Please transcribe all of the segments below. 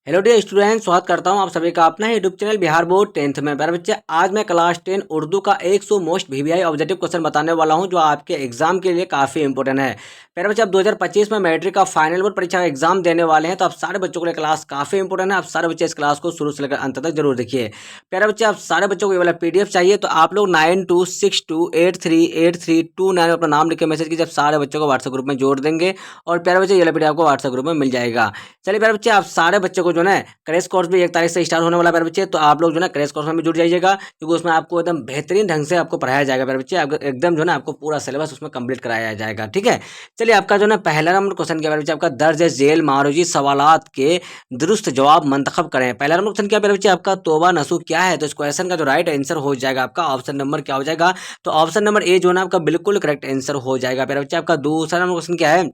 Hello dear student, स्वागत करता हूं आप सभी का अपना YouTube channel Bihar board 10th में। प्यारे बच्चे, आज मैं क्लास 10 उर्दू का 100 मोस्ट वीवीआई ऑब्जेक्टिव क्वेश्चन बताने वाला हूं जो आपके एग्जाम के लिए काफ़ी इंपॉर्टेंट है। प्यारे बच्चे, अब 2025 में मैट्रिक का फाइनल बोर्ड परीक्षा का एग्जाम देने वाले हैं, तो आप सारे बच्चों के लिए क्लास काफ़ी इंपॉर्टेंट है। आप सारे बच्चे इस क्लास को शुरू से लेकर अंत तक जरूर देखिए। प्यारे बच्चे, आप सारे बच्चों को ये वाला पीडीएफ चाहिए तो आप लोग 9262838329 में अपना नाम लिख के मैसेज कीजिए। सारे बच्चों को व्हाट्सएप ग्रुप में जोड़ देंगे और प्यारे बच्चे ये वाला पीडीएफ आपको व्हाट्सएप ग्रुप में मिल जाएगा। चलिए प्यारे बच्चे, आप सारे बच्चों को जो है क्रैश कोर्स भी 1 तारीख से स्टार्ट होने वाला है प्यारे बच्चे, तो आप लोग जो है क्रैश कोर्स में भी जुड़ जाइएगा, क्योंकि उसमें आपको एकदम बेहतरीन ढंग से आपको पढ़ाया जाएगा प्यारे बच्चे। एकदम जो है आपको पूरा सिलेबस उसमें कंप्लीट कराया जाएगा। ठीक है, चलिए आपका जो है पहला नंबर क्वेश्चन क्या प्यारे बच्चे, आपका दर्ज जेल मारूजी सवालात के दुरुस्त जवाब मंतखब करें। पहला नंबर क्वेश्चन क्या प्यारे बच्चे, आपका तौबा नसू क्या है। तो इस क्वेश्चन का जो राइट आंसर हो जाएगा आपका ऑप्शन नंबर क्या हो जाएगा, तो ऑप्शन नंबर ए जो है आपका बिल्कुल करेक्ट आंसर हो जाएगा प्यारे बच्चे। आपका दूसरा नंबर क्वेश्चन क्या है,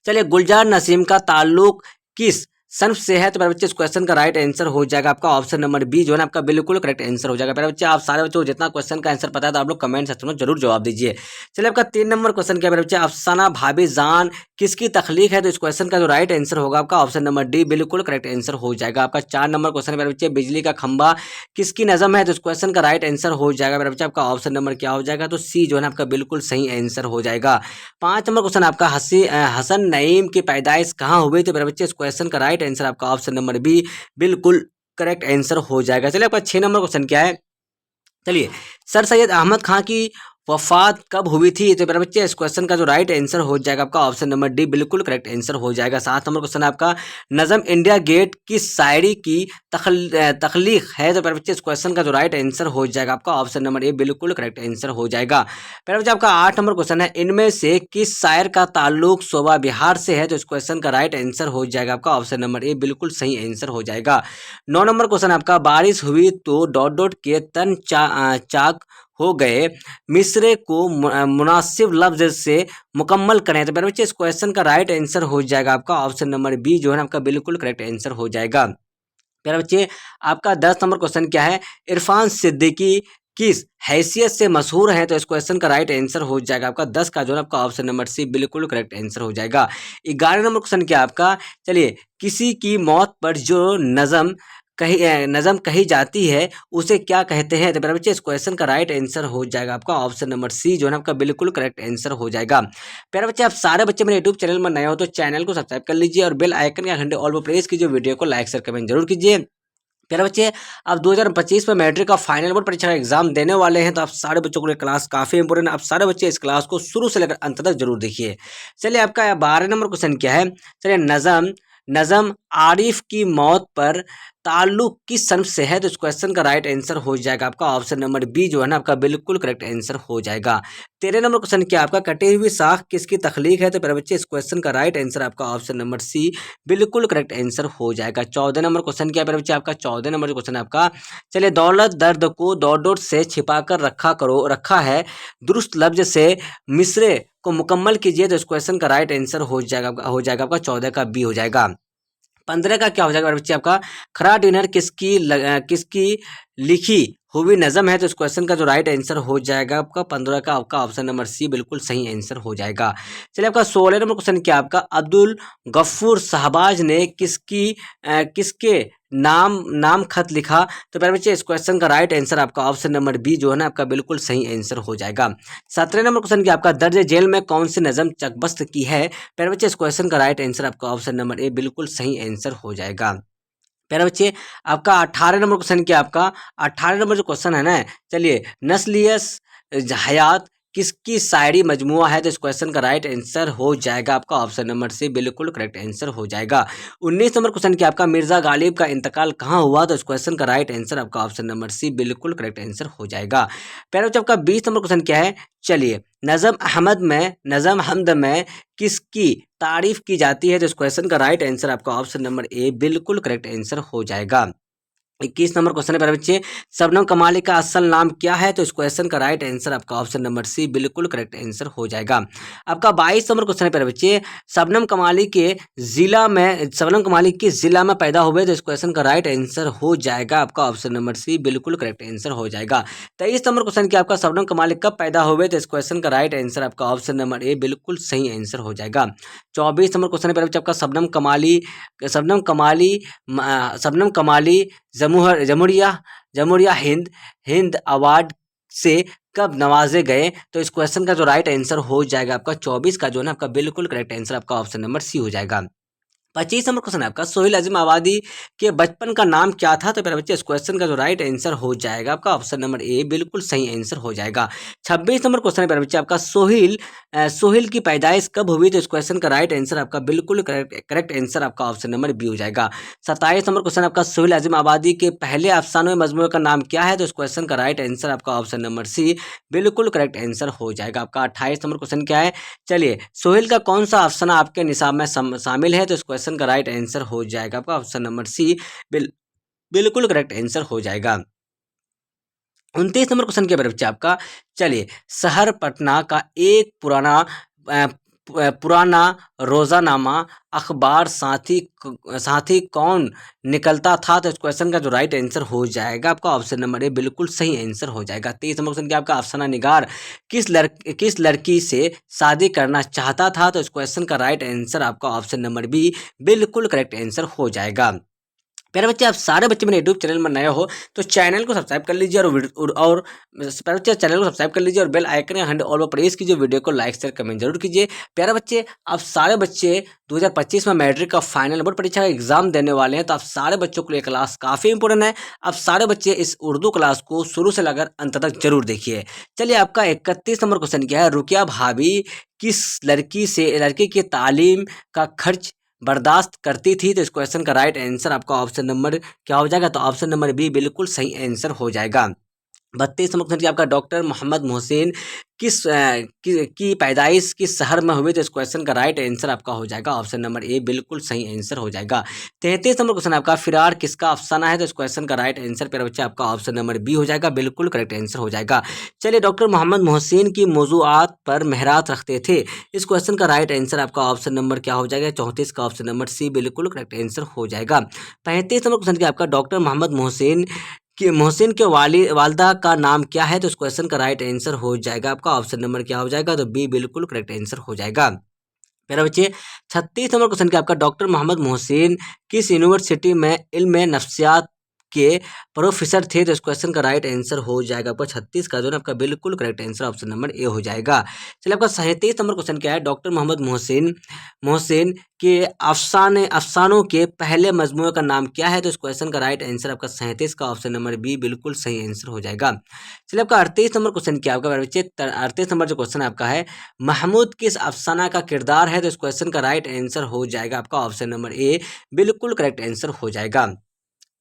चलिए गुलजार नसीम का ताल्लुक किस सन्फ से है। तो मेरे बच्चे इस क्वेश्चन का राइट आंसर हो जाएगा आपका ऑप्शन नंबर बी जो है आपका बिल्कुल करेक्ट आंसर हो जाएगा। मेरे बच्चे, आप सारे बच्चों को जितना क्वेश्चन का आंसर पता है तो आप लोग कमेंट सेक्शन में जरूर जवाब दीजिए। चलिए आपका 3 नंबर क्वेश्चन क्या मेरे बच्चे, अफसाना भाभी जान किसकी तख्लीक है। तो इस क्वेश्चन का जो राइट आंसर होगा आपका ऑप्शन नंबर डी बिल्कुल करेक्ट आंसर हो जाएगा। आपका 4 नंबर क्वेश्चन मेरे बच्चे, बिजली का खंभा किसकी नज़म है। तो इस क्वेश्चन का राइट आंसर हो जाएगा मेरे बच्चे, आपका ऑप्शन नंबर क्या हो जाएगा, तो सी जो है आपका बिल्कुल सही आंसर हो जाएगा। 5 नंबर क्वेश्चन आपका हसन नईम की पैदाइश कहाँ हुई। तो मेरे बच्चे इस क्वेश्चन का राइट आंसर आपका ऑप्शन नंबर बी बिल्कुल करेक्ट आंसर हो जाएगा। चलिए आपका 6 नंबर क्वेश्चन क्या है, चलिए सर सैयद अहमद खां की वफात कब हुई थी। तो मेरे बच्चे इस क्वेश्चन का जो राइट आंसर हो जाएगा आपका ऑप्शन नंबर डी बिल्कुल करेक्ट आंसर हो जाएगा। 7 नंबर क्वेश्चन आपका नज़म इंडिया गेट किस शायरी की तख्लीक है। तो मेरे बच्चे इस क्वेश्चन का जो राइट आंसर हो जाएगा आपका ऑप्शन नंबर ए बिल्कुल करेक्ट आंसर हो जाएगा। मेरे बच्चे आपका 8 नंबर क्वेश्चन है, इनमें से किस शायर का ताल्लुक शोभा बिहार से है। तो इस क्वेश्चन का राइट आंसर हो जाएगा आपका ऑप्शन नंबर ए बिल्कुल सही आंसर हो जाएगा। 9 नंबर क्वेश्चन आपका, बारिश हुई तो डॉट डॉट के तन चाक हो गए, मिसरे को मुनासिब लफ्ज से मुकम्मल करें। तो मेरे बच्चे इस क्वेश्चन का राइट आंसर हो जाएगा आपका ऑप्शन नंबर बी जो है आपका बिल्कुल करेक्ट आंसर हो जाएगा। मेरे बच्चे, आपका 10 नंबर क्वेश्चन क्या है, इरफान सिद्दीकी किस हैसियत से मशहूर है। तो इस क्वेश्चन का राइट आंसर हो जाएगा आपका 10 का जो है आपका ऑप्शन नंबर सी बिल्कुल करेक्ट आंसर हो जाएगा। 11 नंबर क्वेश्चन क्या आपका, चलिए किसी की मौत पर जो नज़म कही जाती है उसे क्या कहते हैं। तो मेरे बच्चे इस क्वेश्चन का राइट आंसर हो जाएगा आपका ऑप्शन नंबर सी जो है आपका बिल्कुल करेक्ट आंसर हो जाएगा। प्यारे बच्चे, आप सारे बच्चे मेरे यूट्यूब चैनल में नए हो तो चैनल को सब्सक्राइब कर लीजिए और बेल आइकन का घंटे ऑल पर प्रेस कीजिए, वीडियो को लाइक शेयर कमेंट जरूर कीजिए। प्यारे बच्चे, अब 2025 में मैट्रिक का फाइनल बोर्ड परीक्षा का एग्जाम देने वाले हैं, तो आप सारे बच्चों के लिए क्लास काफी इंपॉर्टेंट है। आप सारे बच्चे इस क्लास को शुरू से लेकर अंत तक जरूर देखिए। चलिए आपका 12 नंबर क्वेश्चन क्या है, चलिए नज़म नज़म आरिफ की मौत पर ताल्लुक किस सनफ से है। तो इस क्वेश्चन का राइट आंसर हो जाएगा आपका ऑप्शन नंबर बी जो है ना आपका बिल्कुल करेक्ट आंसर हो जाएगा। 13 नंबर क्वेश्चन क्या आपका, कटी हुई साख किसकी तख्लीक है। तो मेरे बच्चे इस क्वेश्चन का राइट आंसर आपका ऑप्शन नंबर सी बिल्कुल करेक्ट आंसर हो जाएगा। 14 नंबर क्वेश्चन क्या मेरे बच्चे, आपका 14 नंबर क्वेश्चन आपका, चलिए दौलत दर्द को डॉट डॉट से छिपा कर रखा है, दुरुस्त लफ्ज से मिसरे को मुकम्मल कीजिए। तो इस क्वेश्चन का राइट आंसर हो जाएगा आपका 14 का बी हो जाएगा। 15 का क्या हो जाएगा मेरे बच्चे, आपका खरा डिनर किसकी लिखी हुई नज़म है। तो इस क्वेश्चन का जो राइट आंसर हो जाएगा आपका 15 का आपका ऑप्शन नंबर सी बिल्कुल सही आंसर हो जाएगा। चलिए आपका 16 नंबर क्वेश्चन क्या आपका, अब्दुल गफ्फूर शहबाज ने किसके नाम खत लिखा। तो मेरे बच्चे इस क्वेश्चन का राइट आंसर आपका ऑप्शन नंबर बी जो है ना आपका बिल्कुल सही आंसर हो जाएगा। 17 नंबर क्वेश्चन क्या आपका, दर्ज जेल में कौन सी नज़म चकबस्त की है। मेरे बच्चे इस क्वेश्चन का राइट आंसर आपका ऑप्शन नंबर ए बिल्कुल सही आंसर हो जाएगा। प्यारे बच्चे, आपका 18 नंबर क्वेश्चन क्या आपका, 18 नंबर जो क्वेश्चन है ना, चलिए नस्लियस हयात किसकी शायरी मजमुआ है। तो इस क्वेश्चन का राइट आंसर हो जाएगा आपका ऑप्शन नंबर सी बिल्कुल करेक्ट आंसर हो जाएगा। 19 नंबर क्वेश्चन क्या आपका, मिर्जा गालिब का इंतकाल कहाँ हुआ। तो इस क्वेश्चन का राइट आंसर आपका ऑप्शन नंबर सी बिल्कुल करेक्ट आंसर हो जाएगा। प्यारे बच्चे, आपका 20 नंबर क्वेश्चन क्या है, चलिए नज़म हमद में किसकी तारीफ की जाती है। तो इस क्वेश्चन का राइट आंसर आपका ऑप्शन नंबर ए बिल्कुल करेक्ट आंसर हो जाएगा। 21 नंबर क्वेश्चन है प्यारे बच्चे, शबनम कमाली का असल नाम क्या है? तो इस क्वेश्चन का राइट आंसर आपका ऑप्शन नंबर सी बिल्कुल करेक्ट आंसर हो जाएगा। आपका 22 नंबर क्वेश्चन है प्यारे बच्चे, शबनम कमाली के शबनम कमाली किस जिला में पैदा हुए? तो इस क्वेश्चन का राइट आंसर हो जाएगा आपका ऑप्शन नंबर सी बिल्कुल करेक्ट आंसर हो जाएगा। 23 नंबर क्वेश्चन की आपका शबनम कमाली कब पैदा हुए? तो इस क्वेश्चन का राइट आंसर आपका ऑप्शन नंबर ए बिल्कुल सही आंसर हो जाएगा। 24 नंबर क्वेश्चन है प्यारे बच्चे, आपका शबनम कमाली शबनम कमाली जमुरिया हिंद हिंद अवार्ड से कब नवाजे गए? तो इस क्वेश्चन का जो राइट आंसर हो जाएगा आपका 24 का जो है ना आपका बिल्कुल करेक्ट आंसर आपका ऑप्शन नंबर सी हो जाएगा। 25 नंबर क्वेश्चन है आपका, सोहेल अजीम आबादी के बचपन का नाम क्या था? तो मेरे बच्चे इस क्वेश्चन का जो राइट आंसर हो जाएगा आपका ऑप्शन नंबर ए बिल्कुल सही आंसर हो जाएगा। 26 नंबर क्वेश्चन है मेरे बच्चे आपका, सोहेल की पैदाइश कब हुई? तो इस क्वेश्चन का राइट आंसर आपका बिल्कुल करेक्ट आंसर आपका ऑप्शन नंबर बी हो जाएगा। 27 नंबर क्वेश्चन आपका, सोहेल अजीम आबादी के पहले अफसानों मजमूए का नाम क्या है? तो इस क्वेश्चन का राइट आंसर आपका ऑप्शन नंबर सी बिल्कुल करेक्ट आंसर हो जाएगा। आपका 28 नंबर क्वेश्चन क्या है? चलिए, सोहेल का कौन सा अफसाना आपके निसाब में शामिल है? तो इस क्वेश्चन का राइट आंसर हो जाएगा आपका ऑप्शन नंबर सी बिल्कुल करेक्ट आंसर हो जाएगा। 29 नंबर क्वेश्चन के बच्चे आपका, चलिए, शहर पटना का एक पुराना रोजानामा अखबार साथी कौन निकलता था? तो इस क्वेश्चन का जो राइट आंसर हो जाएगा आपका ऑप्शन नंबर ए बिल्कुल सही आंसर हो जाएगा। 23 नंबर क्वेश्चन क्या आपका, अफसाना निगार किस लड़की से शादी करना चाहता था? तो इस क्वेश्चन का राइट आंसर आपका ऑप्शन नंबर बी बिल्कुल करेक्ट आंसर हो जाएगा। प्यारे बच्चे, आप सारे बच्चे मेरे यूट्यूब चैनल में नए हो तो चैनल को सब्सक्राइब कर लीजिए और प्यारे बच्चे चैनल को सब्सक्राइब कर लीजिए और बेल आइकन या घंटे ऑल पर प्रेस कीजिए। वीडियो को लाइक शेयर कमेंट जरूर कीजिए। प्यारे बच्चे, आप सारे बच्चे 2025 में मैट्रिक का फाइनल बोर्ड परीक्षा का एग्जाम देने वाले हैं, तो आप सारे बच्चों के लिए क्लास काफ़ी इंपॉर्टेंट है। आप सारे बच्चे इस उर्दू क्लास को शुरू से लेकर अंत तक जरूर देखिए। चलिए, आपका 31 नंबर क्वेश्चन क्या है, रुकिया भाभी किस लड़की की तालीम का खर्च बर्दाश्त करती थी? तो इस क्वेश्चन का राइट आंसर आपका ऑप्शन नंबर क्या हो जाएगा? तो ऑप्शन नंबर बी बिल्कुल सही आंसर हो जाएगा। 32 नंबर क्वेश्चन की आपका, डॉक्टर मोहम्मद मोहसिन की पैदाइश किस शहर में हुई? तो इस क्वेश्चन का राइट आंसर आपका हो जाएगा ऑप्शन नंबर ए बिल्कुल सही आंसर हो जाएगा। 33 नंबर क्वेश्चन आपका, फिरार किसका अफसाना है? तो इस क्वेश्चन का राइट आंसर प्यारे बच्चे आपका ऑप्शन नंबर बी हो जाएगा, बिल्कुल करेक्ट आंसर हो जाएगा। चलिए, डॉक्टर मोहम्मद मोहसिन की मौजूआत पर मेहरात रखते थे, इस क्वेश्चन का राइट आंसर आपका ऑप्शन नंबर क्या हो जाएगा? 34 का ऑप्शन नंबर सी बिल्कुल करेक्ट आंसर हो जाएगा। 35 नंबर क्वेश्चन की आपका, डॉक्टर मोहम्मद मोहसिन के वालिदा का नाम क्या है? तो इस क्वेश्चन का राइट आंसर हो जाएगा आपका ऑप्शन नंबर क्या हो जाएगा? तो बी बिल्कुल करेक्ट आंसर हो जाएगा। मेरा बच्चे, 36 नंबर क्वेश्चन क्या आपका, डॉक्टर मोहम्मद मोहसिन किस यूनिवर्सिटी में इल्म नफ्सियात के प्रोफेसर थे? तो इस क्वेश्चन का राइट आंसर हो जाएगा आपका 36 का जो है आपका बिल्कुल correct answer option number A हो जाएगा। चलिए, आपका 37 नंबर क्वेश्चन क्या है, डॉक्टर मोहम्मद मोहसिन के अफसानों के पहले मजमूए का नाम क्या है? तो इस क्वेश्चन का राइट आंसर आपका 37 का ऑप्शन नंबर बी बिल्कुल सही आंसर हो जाएगा। चलिए, आपका 38 नंबर क्वेश्चन क्या आपका बच्चे, 38 नंबर जो क्वेश्चन आपका है, महमूद किस अफसाना का किरदार है? तो इस क्वेश्चन का राइट आंसर हो जाएगा आपका ऑप्शन नंबर ए बिल्कुल करेक्ट आंसर हो जाएगा।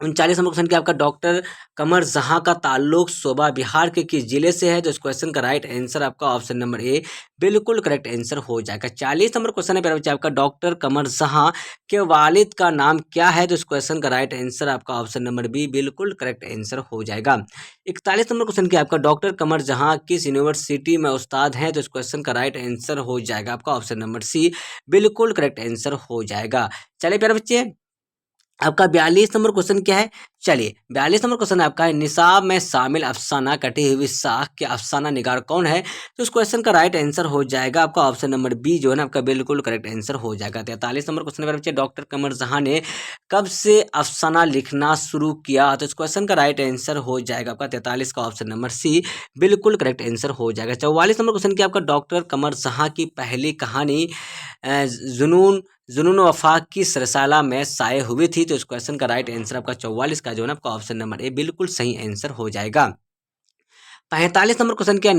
39 नंबर क्वेश्चन क्या आपका, डॉक्टर कमर जहां का ताल्लुक शोभा बिहार के किस जिले से है? तो इस क्वेश्चन का राइट आंसर आपका ऑप्शन नंबर ए बिल्कुल करेक्ट आंसर हो जाएगा। 40 नंबर क्वेश्चन है प्यारे बच्चे आपका, डॉक्टर कमर जहां के वालिद का नाम क्या है? तो इस क्वेश्चन का राइट आंसर आपका ऑप्शन नंबर बी बिल्कुल करेक्ट आंसर हो जाएगा। 41 नंबर क्वेश्चन क्या आपका, डॉक्टर कमर जहां किस यूनिवर्सिटी में उस्ताद हैं? तो इस क्वेश्चन का राइट आंसर हो जाएगा आपका ऑप्शन नंबर सी बिल्कुल करेक्ट आंसर हो जाएगा। चलिए प्यारे बच्चे, आपका 42 नंबर क्वेश्चन क्या है? चलिए, 42 नंबर क्वेश्चन आपका है, निसाब में शामिल अफसाना कटी हुई साख के अफसाना निगार कौन है? तो उस क्वेश्चन का राइट आंसर हो जाएगा आपका ऑप्शन नंबर बी जो है ना आपका बिल्कुल करेक्ट आंसर हो जाएगा। 43 नंबर क्वेश्चन बच्चे, डॉक्टर कमर जहां ने कब से अफसाना लिखना शुरू किया? तो इस क्वेश्चन का राइट आंसर हो जाएगा आपका 43 का ऑप्शन नंबर सी बिल्कुल करेक्ट आंसर हो जाएगा। 44 नंबर क्वेश्चन क्या आपका, डॉक्टर कमर जहां की पहली कहानी जुनून जुनून वफा किस रसाला में शाये हुई थी? तो इस क्वेश्चन का राइट आंसर आपका 44 का जो है ना आपका ऑप्शन नंबर ए बिल्कुल सही आंसर हो जाएगा। 45 नंबर क्वेश्चन क्या,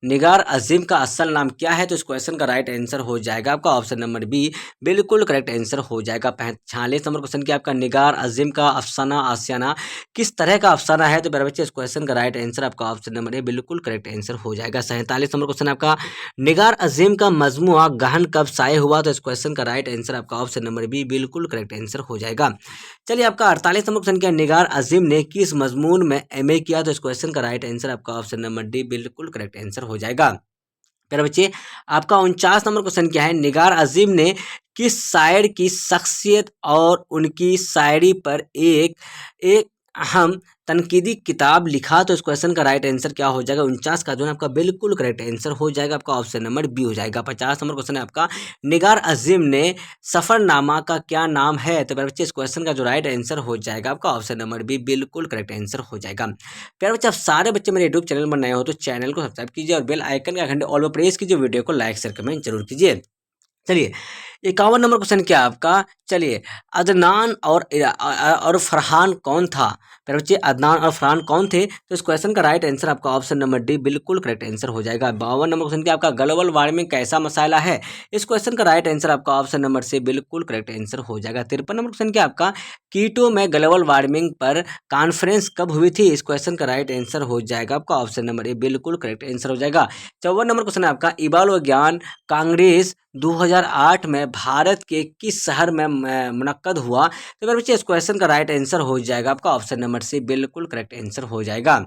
निगार अजीम का असल नाम क्या है? तो इस क्वेश्चन का राइट आंसर हो जाएगा आपका ऑप्शन नंबर बी, बिल्कुल करेक्ट आंसर हो जाएगा। 46 नंबर क्वेश्चन क्या आपका निगार अजीम का अफसाना आशियाना किस तरह का अफसाना है? तो मेरे बच्चे इस क्वेश्चन का राइट आंसर आपका ऑप्शन नंबर ए बिल्कुल करेक्ट आंसर हो जाएगा। 47 नंबर क्वेश्चन आपका निगार अजीम का मजमुआ गहन कब शाये हुआ? तो इस क्वेश्चन का राइट आंसर आपका ऑप्शन नंबर बी बिल्कुल करेक्ट आंसर हो जाएगा। चलिए आपका 48 नंबर क्वेश्चन क्या निगार अजीम ने किस मजमून में एमए किया? तो इस क्वेश्चन का राइट आंसर आपका ऑप्शन नंबर डी बिल्कुल करेक्ट आंसर हो जाएगा। प्यारे बच्चे आपका 49 नंबर क्वेश्चन क्या है निगार अजीम ने किस शायर की शख्सियत और उनकी शायरी पर एक एक अहम तनकीदी किताब लिखा? तो इस क्वेश्चन का राइट आंसर क्या हो जाएगा? 49 का जो है आपका बिल्कुल करेक्ट आंसर हो जाएगा, आपका ऑप्शन नंबर बी हो जाएगा। 50 नंबर क्वेश्चन है आपका निगार अजीम ने सफरनामा का क्या नाम है? तो प्यारे बच्चे इस क्वेश्चन का जो राइट आंसर हो जाएगा आपका ऑप्शन नंबर बी बिल्कुल करेक्ट आंसर हो जाएगा। प्यारे बच्चे आप सारे बच्चे मेरे यूट्यूब चैनल पर नए हो तो चैनल को सब्सक्राइब कीजिए और बेल आइकन का घंटे ऑल पर प्रेस कीजिए, वीडियो को लाइक शेयर कमेंट जरूर कीजिए। चलिए 51 नंबर क्वेश्चन क्या है आपका? चलिए अदनान और फरहान कौन था? प्यारे बच्चे अदनान और फरहान कौन थे? तो इस क्वेश्चन का राइट आंसर आपका ऑप्शन नंबर डी बिल्कुल करेक्ट आंसर हो जाएगा। 52 नंबर क्वेश्चन क्या आपका ग्लोबल वार्मिंग कैसा मसाला है? इस क्वेश्चन का राइट आंसर आपका ऑप्शन नंबर से बिल्कुल करेक्ट आंसर हो जाएगा। 53 नंबर क्वेश्चन क्या आपका कीटो में ग्लोबल वार्मिंग पर कॉन्फ्रेंस कब हुई थी? इस क्वेश्चन का राइट आंसर हो जाएगा आपका ऑप्शन नंबर ए बिल्कुल करेक्ट आंसर हो जाएगा। 54 नंबर क्वेश्चन है आपका इबाल विज्ञान कांग्रेस 2008 में भारत के किस शहर में मुनक्कद हुआ? तो मेरे बच्चे इस क्वेश्चन का राइट आंसर हो जाएगा आपका ऑप्शन नंबर सी बिल्कुल करेक्ट आंसर हो जाएगा।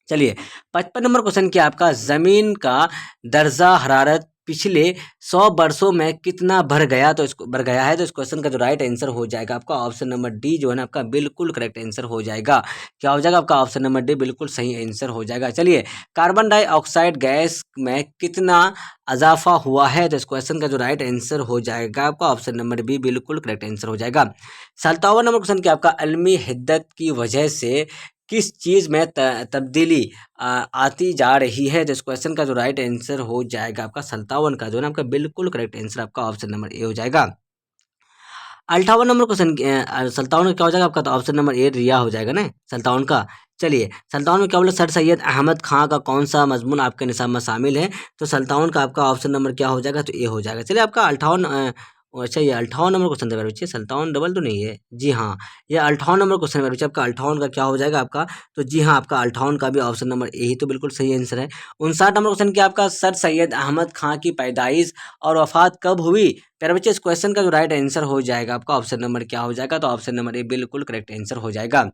चलिए 55 नंबर क्वेश्चन क्या आपका जमीन का दर्जा हरारत पिछले 100 वर्षों में कितना बढ़ गया है? तो इस क्वेश्चन का जो राइट आंसर हो जाएगा आपका ऑप्शन नंबर डी जो है ना आपका बिल्कुल करेक्ट आंसर हो जाएगा। क्या हो जाएगा आपका ऑप्शन नंबर डी बिल्कुल सही आंसर हो जाएगा। चलिए कार्बन डाइऑक्साइड गैस में कितना इजाफा हुआ है? तो इस क्वेश्चन का जो राइट आंसर हो जाएगा आपका ऑप्शन नंबर बी बिल्कुल करेक्ट आंसर हो जाएगा। 57 नंबर क्वेश्चन क्या आपका अलमी हिद्दत की वजह से किस चीज़ में तब्दीली आती जा रही है? तो इस क्वेश्चन का जो राइट आंसर हो जाएगा आपका 57 का जो है ना आपका बिल्कुल करेक्ट आंसर आपका ऑप्शन नंबर ए हो जाएगा। 58 नंबर क्वेश्चन 57 का क्या हो जाएगा आपका? तो ऑप्शन नंबर ए रिया हो जाएगा ना 57 का। चलिए 57 में क्या बोला सर सैयद अहमद खां का कौन सा मजमून आपके निसाब में शामिल है? तो 57 का आपका ऑप्शन नंबर क्या हो जाएगा? तो ए हो जाएगा। चलिए आपका 58 अच्छा ये 58 नंबर क्वेश्चन था मेरे बच्चे, 57 डबल तो नहीं है जी हाँ, ये 58 नंबर क्वेश्चन है मेरे बच्चे आपका। 58 का क्या हो जाएगा आपका? तो जी हाँ आपका 58 का भी ऑप्शन नंबर ए ही तो बिल्कुल सही आंसर है। 59 नंबर क्वेश्चन क्या आपका सर सैयद अहमद खां की पैदाइश और वफात कब हुई? प्यारे बच्चे इस क्वेश्चन का जो राइट आंसर हो जाएगा आपका ऑप्शन नंबर क्या हो जाएगा? तो ऑप्शन नंबर ए बिल्कुल करेक्ट आंसर हो जाएगा।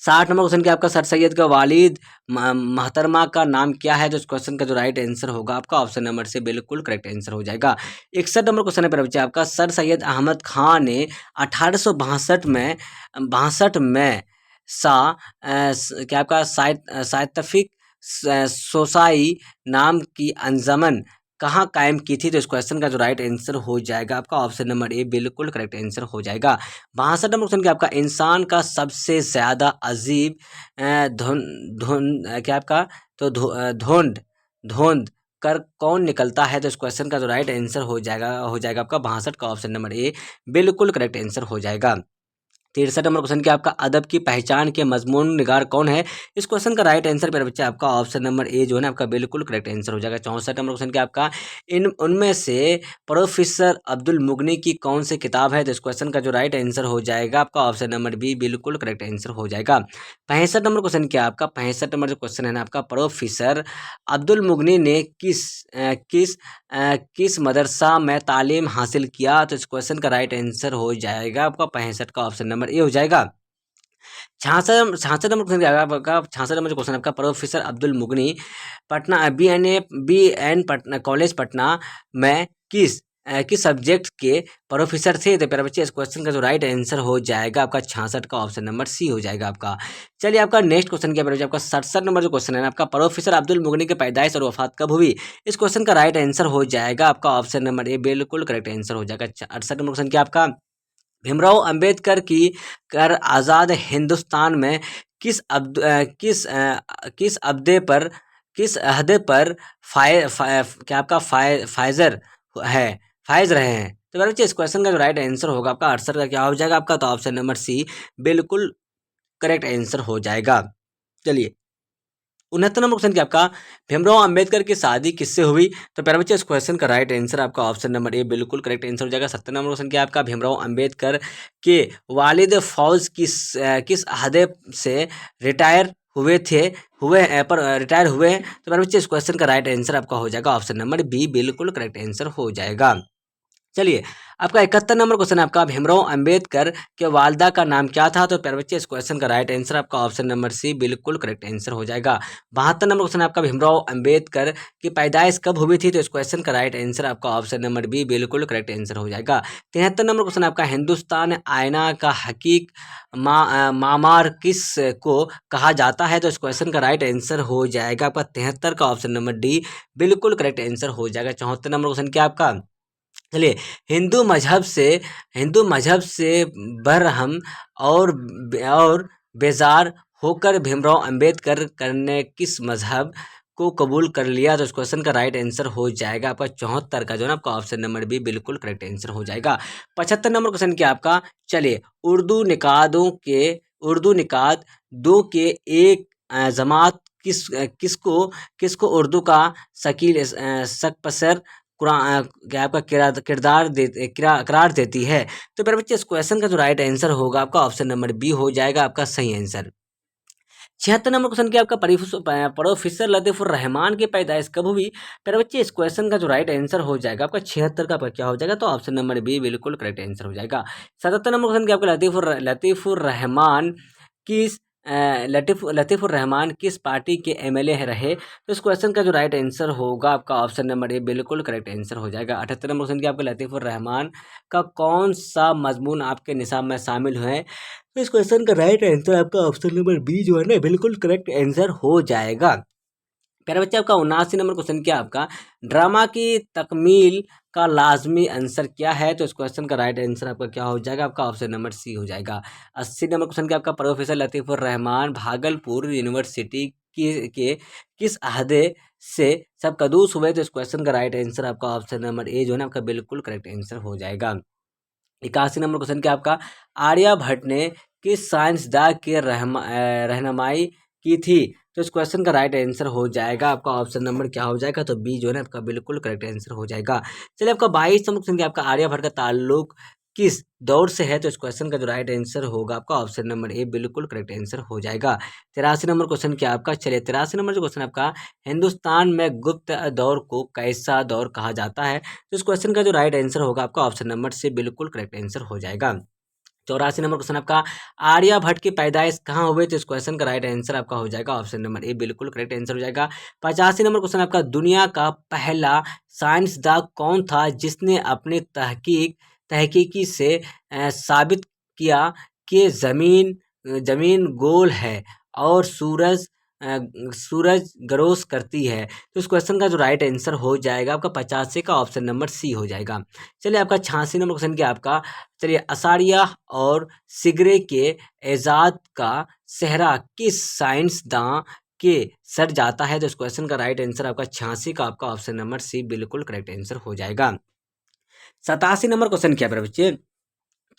60 नंबर क्वेश्चन क्या आपका सर सैयद का वालिद मोहतरमा का नाम क्या है? तो इस क्वेश्चन का जो राइट आंसर होगा आपका ऑप्शन नंबर से बिल्कुल करेक्ट आंसर हो जाएगा। 61 नंबर क्वेश्चन है प्यारे बच्चे आपका सर सैयद अहमद खान ने 1862 में क्या आपका साइंटिफिक सोसाई नाम की अंजमन कहाँ कायम की थी? तो इस क्वेश्चन का जो राइट आंसर हो जाएगा आपका ऑप्शन नंबर ए बिल्कुल करेक्ट आंसर हो जाएगा। 62 नंबर क्वेश्चन क्या आपका इंसान का सबसे ज़्यादा अजीब धुन धुन क्या आपका तो धुंध धुंध कर कौन निकलता है? तो इस क्वेश्चन का जो राइट आंसर हो जाएगा आपका 62 का ऑप्शन नंबर ए बिल्कुल करेक्ट आंसर हो जाएगा। 63 नंबर क्वेश्चन क्या आपका अदब की पहचान के मजमून निगार कौन है? इस क्वेश्चन का राइट आंसर मेरे बच्चे आपका ऑप्शन नंबर ए जो है ना आपका बिल्कुल करेक्ट आंसर हो जाएगा। 64 नंबर क्वेश्चन क्या आपका इन उनमें से प्रोफेसर अब्दुल मुगनी की कौन सी किताब है? तो इस क्वेश्चन का जो राइट आंसर हो जाएगा आपका ऑप्शन नंबर बी बिल्कुल करेक्ट आंसर हो जाएगा। 65 नंबर क्वेश्चन क्या आपका 65 नंबर जो क्वेश्चन है ना आपका प्रोफेसर अब्दुल मुगनी ने किस मदरसा में तालीम हासिल किया? तो इस क्वेश्चन का राइट आंसर हो जाएगा आपका 65 का ऑप्शन नंबर ए हो जाएगा। 66 नंबर क्वेश्चन क्या है आपका 66 नंबर जो क्वेश्चन आपका professor Abdul Mugni Patna B N Patna college Patna में किस सब्जेक्ट के प्रोफेसर थे? तो प्यारे बच्चे इस क्वेश्चन का जो राइट आंसर हो जाएगा आपका 66 का ऑप्शन नंबर सी हो जाएगा आपका। चलिए आपका नेक्स्ट क्वेश्चन क्या प्यारे बच्चे आपका 67 नंबर जो क्वेश्चन है ना आपका प्रोफेसर अब्दुल मुगनी की पैदाइश और वफात कब हुई? इस क्वेश्चन का राइट आंसर हो जाएगा आपका ऑप्शन नंबर ए बिल्कुल करेक्ट आंसर हो जाएगा। 68 नंबर क्वेश्चन क्या आपका भीमराव अंबेडकर की कर आज़ाद हिंदुस्तान में किस अब्दे पर किस अहदे पर क्या आपका फाइजर है फाइज रहे हैं? तो मेरे बच्चे इस क्वेश्चन का जो राइट आंसर होगा आपका 68 का क्या हो जाएगा आपका? तो ऑप्शन नंबर सी बिल्कुल करेक्ट आंसर हो जाएगा। चलिए 69 नंबर क्वेश्चन क्या आपका, भीमराव अंबेडकर की शादी किससे हुई? तो प्यारे बच्चे इस क्वेश्चन का राइट आंसर आपका ऑप्शन नंबर ए बिल्कुल करेक्ट आंसर हो जाएगा। 70 नंबर क्वेश्चन क्या आपका, भीमराव अंबेडकर के वालिद फौज किस अहदे से रिटायर हुए थे, रिटायर हुए हैं? तो प्यारे बच्चे इस क्वेश्चन का राइट आंसर आपका हो जाएगा ऑप्शन नंबर बी बिल्कुल करेक्ट आंसर हो जाएगा। चलिए आपका 71 नंबर क्वेश्चन है आपका, भीमराव अंबेडकर के वालदा का नाम क्या था? तो प्यारे बच्चे इस क्वेश्चन का राइट आंसर आपका ऑप्शन नंबर सी बिल्कुल करेक्ट आंसर हो जाएगा। 72 नंबर क्वेश्चन आपका, भीमराव अंबेडकर की पैदाइश कब हुई थी? तो इस क्वेश्चन का राइट आंसर आपका ऑप्शन नंबर बी बिल्कुल करेक्ट आंसर हो जाएगा। 73 नंबर क्वेश्चन आपका, हिंदुस्तान आईना का हकीक मामार किस को कहा जाता है? तो इस क्वेश्चन का राइट आंसर हो जाएगा आपका 73 का ऑप्शन नंबर डी बिल्कुल करेक्ट आंसर हो जाएगा। 74 नंबर क्वेश्चन क्या आपका, चलिए, हिंदू मजहब से बरहम और बेजार होकर भीमराव अंबेडकर करने किस मजहब को कबूल कर लिया? तो इस क्वेश्चन का राइट आंसर हो जाएगा आपका 74 का जो है ना आपका ऑप्शन नंबर बी बिल्कुल करेक्ट आंसर हो जाएगा। 75 नंबर क्वेश्चन क्या आपका, चलिए, उर्दू निकात दो के एक जमात किसको उर्दू का सकपसर क्या आपका करार देती है? तो मेरे बच्चे इस क्वेश्चन का जो राइट आंसर होगा आपका ऑप्शन नंबर बी हो जाएगा आपका सही आंसर। 76 नंबर क्वेश्चन क्या आपका, प्रोफेसर लतीफुर रहमान की पैदाइश कब हुई? मेरे बच्चे इस क्वेश्चन का जो राइट आंसर हो जाएगा आपका 76 का क्या हो जाएगा? तो ऑप्शन नंबर बी बिल्कुल करेक्ट आंसर हो जाएगा। 77 नंबर क्वेश्चन क्या आपका, लतीफुर रहमान किस लतीफुर रहमान किस पार्टी के एमएलए रहे? तो इस क्वेश्चन का जो राइट आंसर होगा आपका ऑप्शन नंबर ए बिल्कुल करेक्ट आंसर हो जाएगा। 78 नंबर क्वेश्चन क्या आपका, लतीफुर रहमान का कौन सा मजमून आपके निसाब में शामिल है? तो इस क्वेश्चन का राइट आंसर आपका ऑप्शन नंबर बी जो है ना बिल्कुल करेक्ट आंसर हो जाएगा। प्यारे बच्चे आपका 79 नंबर क्वेश्चन क्या आपका, ड्रामा की तकमील का लाजमी आंसर क्या है? तो इस क्वेश्चन का राइट आंसर आपका क्या हो जाएगा? आपका ऑप्शन नंबर सी हो जाएगा। 80 नंबर क्वेश्चन क्या आपका, प्रोफेसर लतीफुर रहमान भागलपुर यूनिवर्सिटी के किस अहदे से सबकदूस हुए? तो इस क्वेश्चन का राइट आंसर आपका ऑप्शन नंबर ए जो है ना आपका बिल्कुल करेक्ट आंसर हो जाएगा। 81 नंबर क्वेश्चन क्या आपका, आर्यभट्ट ने किस साइंसदान की रहनुमाई की थी? तो इस क्वेश्चन का राइट आंसर हो जाएगा आपका ऑप्शन नंबर क्या हो जाएगा? तो बी जो है ना आपका बिल्कुल करेक्ट आंसर हो जाएगा। चलिए आपका 22 नंबर क्वेश्चन क्या आपका, आर्यभट्ट का ताल्लुक किस दौर से है? तो इस क्वेश्चन का जो राइट आंसर होगा आपका ऑप्शन नंबर ए बिल्कुल करेक्ट आंसर हो जाएगा। 83 नंबर क्वेश्चन क्या आपका, चलिए 83 नंबर जो क्वेश्चन आपका, हिंदुस्तान में गुप्त दौर को कैसा दौर कहा जाता है? तो इस क्वेश्चन का जो राइट आंसर होगा आपका ऑप्शन नंबर से बिल्कुल करेक्ट आंसर हो जाएगा। 84 नंबर क्वेश्चन आपका, आर्यभट्ट की पैदाइश कहाँ हुई? तो इस क्वेश्चन का राइट आंसर आपका हो जाएगा ऑप्शन नंबर ए बिल्कुल करेक्ट आंसर हो जाएगा। 85 नंबर क्वेश्चन आपका, दुनिया का पहला साइंसदान कौन था जिसने अपनी तहकीकी से साबित किया कि जमीन गोल है और सूरज ग्रोस करती है? तो इस क्वेश्चन का जो राइट आंसर हो जाएगा आपका 85 का ऑप्शन नंबर सी हो जाएगा। चलिए आपका 86 नंबर क्वेश्चन क्या आपका, चलिए, असारिया और सिगरे के एजाद का सेहरा किस साइंसदान के सर जाता है? तो इस क्वेश्चन का राइट आंसर आपका 86 का आपका ऑप्शन नंबर सी बिल्कुल करेक्ट आंसर हो जाएगा। 87 नंबर क्वेश्चन क्या है मेरे बच्चे,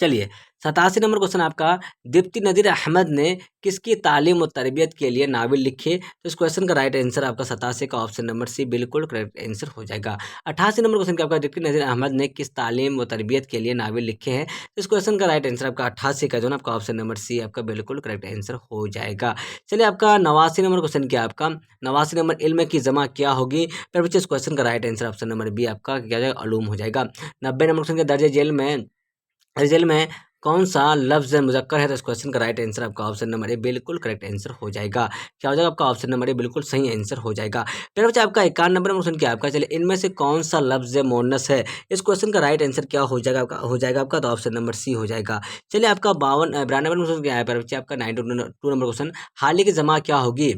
चलिए 87 नंबर क्वेश्चन आपका, दीप्ति नदीर अहमद ने किसकी तालीम और तरबियत के लिए नावल लिखे? तो इस क्वेश्चन का राइट आंसर आपका 87 का ऑप्शन नंबर सी बिल्कुल करेक्ट आंसर हो जाएगा। 88 नंबर क्वेश्चन क्या आपका, दीप्ति नदीर अहमद ने किस तालीम और तरबियत के लिए नावल लिखे हैं? तो इस क्वेश्चन का राइट आंसर आपका 88 का जो ना आपका ऑप्शन नंबर सी आपका बिल्कुल करेक्ट आंसर हो जाएगा। चलिए आपका 89 नंबर क्वेश्चन क्या आपका, 89 नंबर इल्म की जमा क्या होगी? फिर बच्चे इस क्वेश्चन का right answer option number B आपका क्या हो जाएगा, अलूम हो जाएगा। 90 नंबर क्वेश्चन का, दर्जे जेल में कौन सा लफ्ज़ मुज़क्कर है? तो इस क्वेश्चन का राइट आंसर आपका ऑप्शन नंबर ए बिल्कुल करेक्ट आंसर हो जाएगा। क्या हो जाएगा आपका ऑप्शन नंबर ए बिल्कुल सही आंसर हो जाएगा। फिर बच्चा आपका 91 नंबर क्वेश्चन क्या आपका, चलिए, इनमें से कौन सा लफ्ज़ मोनस है? इस क्वेश्चन का राइट आंसर क्या हो जाएगा आपका तो ऑप्शन नंबर सी हो जाएगा। चलिए आपका 92 नंबर क्वेश्चन क्या है बच्चे आपका, 92 नंबर क्वेश्चन, हाल की जमा क्या होगी?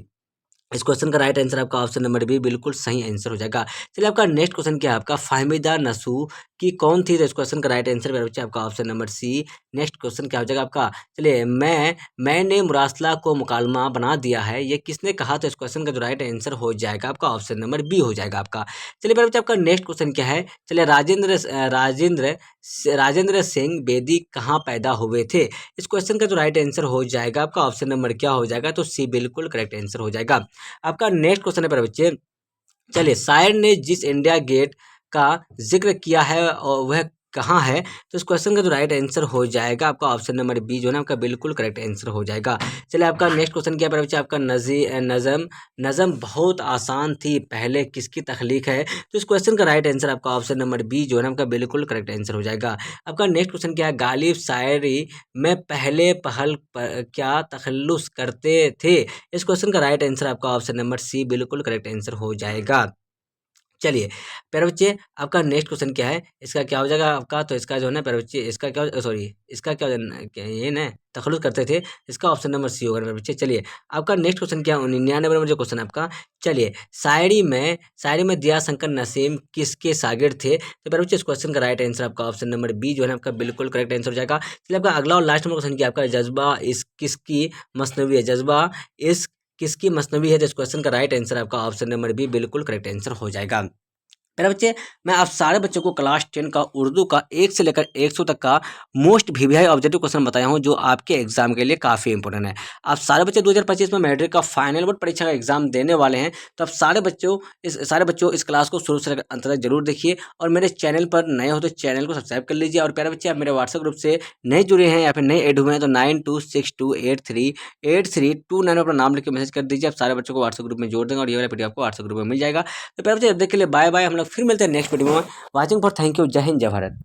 इस क्वेश्चन का राइट आंसर आपका ऑप्शन नंबर बी बिल्कुल सही आंसर हो जाएगा। चलिए आपका नेक्स्ट क्वेश्चन क्या है आपका, फाहमीदा नसू कि कौन थी, तो इस क्वेश्चन का राइट आंसर प्यारे बच्चे आपका option number C. Next question क्या हो जाएगा आपका, चलिए मैंने मुरासला को मुकालमा बना दिया है, ये किसने कहा, तो इस क्वेश्चन का जो राइट आंसर हो जाएगा आपका ऑप्शन नंबर बी हो जाएगा आपका। चलिए प्यारे बच्चे आपका नेक्स्ट क्वेश्चन क्या है, चलिए राजेंद्र सिंह बेदी कहाँ पैदा हुए थे, इस क्वेश्चन का जो राइट आंसर हो जाएगा आपका ऑप्शन नंबर क्या हो जाएगा, तो सी बिल्कुल करेक्ट आंसर हो जाएगा आपका। नेक्स्ट क्वेश्चन है प्यारे बच्चे, चलिए शायर ने जिस इंडिया गेट का जिक्र किया है और वह कहाँ है, तो इस क्वेश्चन का जो राइट आंसर हो जाएगा आपका ऑप्शन नंबर बी जो है ना आपका बिल्कुल करेक्ट आंसर हो जाएगा। चलिए आपका नेक्स्ट क्वेश्चन क्या है बच्चे आपका, नज़म नज़म बहुत आसान थी पहले किसकी तख्लीक है, तो इस क्वेश्चन का राइट आंसर आपका ऑप्शन नंबर बी जो है ना आपका बिल्कुल करेक्ट आंसर हो जाएगा आपका। नेक्स्ट क्वेश्चन क्या है, गालिब शायरी में पहले पहल पर क्या तखल्लुस करते थे, इस क्वेश्चन का राइट आंसर आपका ऑप्शन नंबर सी बिल्कुल करेक्ट आंसर हो जाएगा। चलिए प्यारे बच्चे आपका नेक्स्ट क्वेश्चन क्या है, इसका क्या हो जाएगा आपका, तो इसका जो है ना प्यारे बच्चे इसका क्या, सॉरी इसका क्या ये ना तखल्लुस करते थे, इसका ऑप्शन नंबर सी होगा प्यारे बच्चे। चलिए आपका नेक्स्ट क्वेश्चन क्या है, 99 नंबर जो क्वेश्चन आपका, चलिए शायरी में दिया शंकर नसीम किसके शागिर्द थे, तो प्यारे बच्चे इस क्वेश्चन का राइट आंसर आपका ऑप्शन नंबर बी जो है ना आपका बिल्कुल करेक्ट आंसर हो जाएगा। चलिए आपका अगला और लास्ट नंबर क्वेश्चन क्या आपका, जज्बा इस किसकी मसनवी है, जज्बा इस किसकी मसनवी है, तो इस क्वेश्चन का राइट आंसर आपका ऑप्शन नंबर बी बिल्कुल करेक्ट आंसर हो जाएगा। मेरे बच्चे मैं आप सारे बच्चों को क्लास 10 का उर्दू का 1 से लेकर 100 तक का मोस्ट वीवीआई ऑब्जेक्टिव क्वेश्चन बताया हूं जो आपके एग्जाम के लिए काफ़ी इंपॉर्टेंट है। आप सारे बच्चे 2025 में मैट्रिक का फाइनल बोर्ड परीक्षा का एग्जाम देने वाले हैं, तो आप सारे बच्चों इस क्लास को शुरू से लेकर अंत तक जरूर देखिए और मेरे चैनल पर नए हो तो चैनल को सब्सक्राइब कर लीजिए। और प्यारे बच्चे आप मेरे व्हाट्सएप ग्रुप से नए जुड़े हैं या फिर नए ऐड हुए हैं तो 9262838329 अपना नाम लिख के मैसेज कर दीजिए। आप सारे बच्चों को व्हाट्सएप ग्रुप में जोड़ देंगे और ये वाला पीडीएफ आपको व्हाट्सएप ग्रुप में मिल जाएगा। तो प्यारे बच्चे अब देख के लिए बाय बाय, हम लोग फिर मिलते हैं नेक्स्ट वीडियो में। वाचिंग फॉर थैंक यू, जय हिंद जय भारत।